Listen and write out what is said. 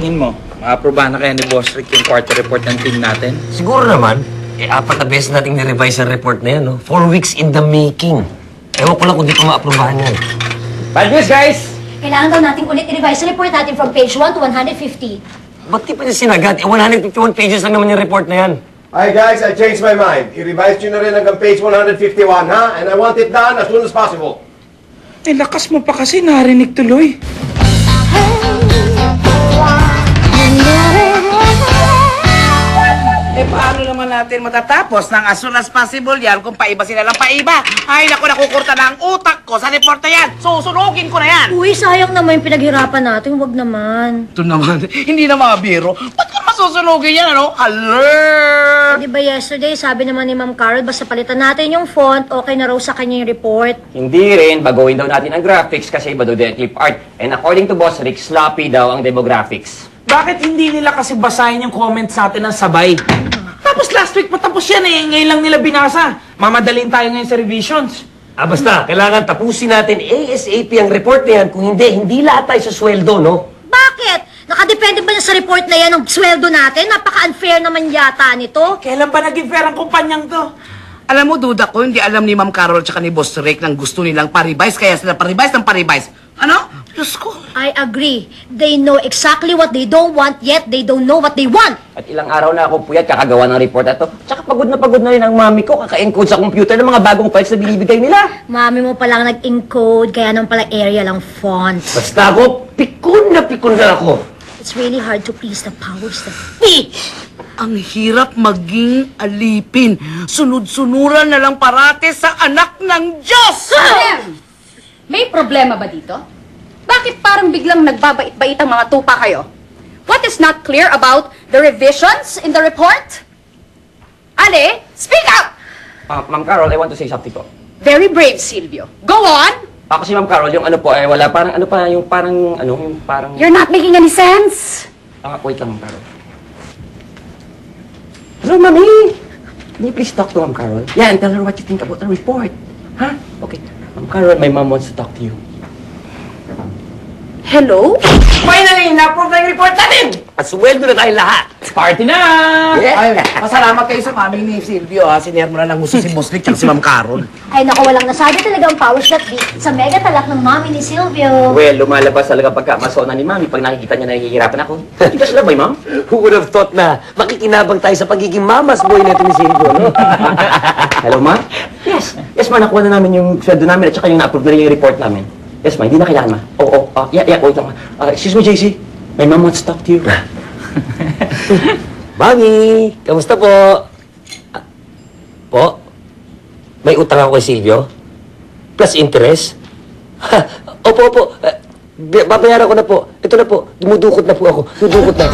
tingin mo? Ma-aprobahan na kaya ni Boss Rick yung quarter report ng team natin? Siguro naman. 4 na beses nating ni-revise ang report na yan, no? 4 weeks in the making. Ewan ko lang kung di pa ma-aprobahan yan. Bad news, guys! Kailangan daw nating ulit i-revise ang report natin from page 1 to 150. Ba't di pa niya sinagad? 151 pages lang naman yung report na yan. Hi guys, I changed my mind. I-revise nyo na rin hanggang page 151, ha? And I want it done as soon as possible. Eh, lakas mo pa kasi narinig tuloy. Eh, paano naman natin matatapos ng as soon as possible yan kung paiba sila ng paiba? Ay, naku, nakukurta na ang utak ko sa report na yan. Susunugin ko na yan. Uy, sayang naman yung pinaghirapan natin. Huwag naman. Ito naman, hindi na mga biro. Ba't ko masusunugin yan, ano? Alert! Di ba yesterday, sabi naman ni Ma'am Carol, basta palitan natin yung font, okay na raw sa kanya yung report. Hindi rin, baguhin daw natin ang graphics kasi iba daw din ang clip art. And according to Boss Rick, sloppy daw ang demographics. Bakit hindi nila kasi basahin yung comments natin ng sabay? Tapos last week patapos yan eh. Ngayon lang nila binasa. Mamadalin tayo ngayon sa revisions. Basta, kailangan tapusin natin ASAP ang report na yan. Kung hindi lahat tayo sa sweldo, no? Bakit? Nakadepende ba niya sa report na yan ng sweldo natin? Napaka-unfair naman yata nito. Kailan ba naging fair ang kumpanyang to? Alam mo, duda ko, hindi alam ni Ma'am Carol tsaka ni Boss Rick nang gusto nilang paribise, kaya sila paribise ng paribise. Ano? Diyos ko. I agree. They know exactly what they don't want, yet they don't know what they want. At ilang araw na ako puyat kakagawa ng report na to. Tsaka pagod na rin ang mami ko kaka-encode sa computer ng mga bagong files na binibigay nila. Mami mo palang nag-encode, kaya naman pala area lang font. Basta ako, pikon na ako. It's really hard to please the powers that be. Ang hirap maging alipin. Sunod-sunuran na lang parate sa anak ng Diyos! Madam, may problema ba dito? Bakit parang biglang nagbabait-bait ang mga tupa kayo? What is not clear about the revisions in the report? Ale, speak up! Ma'am Carol, I want to say something po. Very brave, Silvio. Go on! Kasi Ma'am Carol, yung ano po, wala, parang ano pa, yung parang... You're not making any sense. Wait lang, Ma'am Carol. Hello, Mami! Can you please talk to Ma'am Carol? Yeah, and tell her what you think about the report. Huh? Okay. Ma'am Carol, my mom wants to talk to you. Hello? Finally, na-approve na yung report natin! At sweldo na tayo lahat. Party na! Ay, pasalamat kayo sa mami ni Silvio, ha. Sinare mo na lang gusto si Boss Rick at si Ma'am Carol. Ay naku, walang nasabi talaga ang powers that be sa mega talak ng mami ni Silvio. Well, lumalabas talaga pagkamasonan ni Mami pag nakikita niya na nahihirapan ako. Hindi ka sila ba, Ma'am? Who would have thought na makikinabang tayo sa pagiging mamas boy natin ni Silvio, no? Hello, Ma? Yes. Yes, Ma. Nakuha na namin yung sweldo namin at saka yung na-approve na rin yung report namin. Yes, Ma. Hindi na kailangan, Ma. Yeah, wait lang, Ma. Excuse me, JC. My mom wants to talk to you. Mami, kamusta po? Po? May utang ako kay Silvio? Plus interest? Opo. Babayaran ko na po. Ito na po. Dumudukot na po ako. Dumudukot na.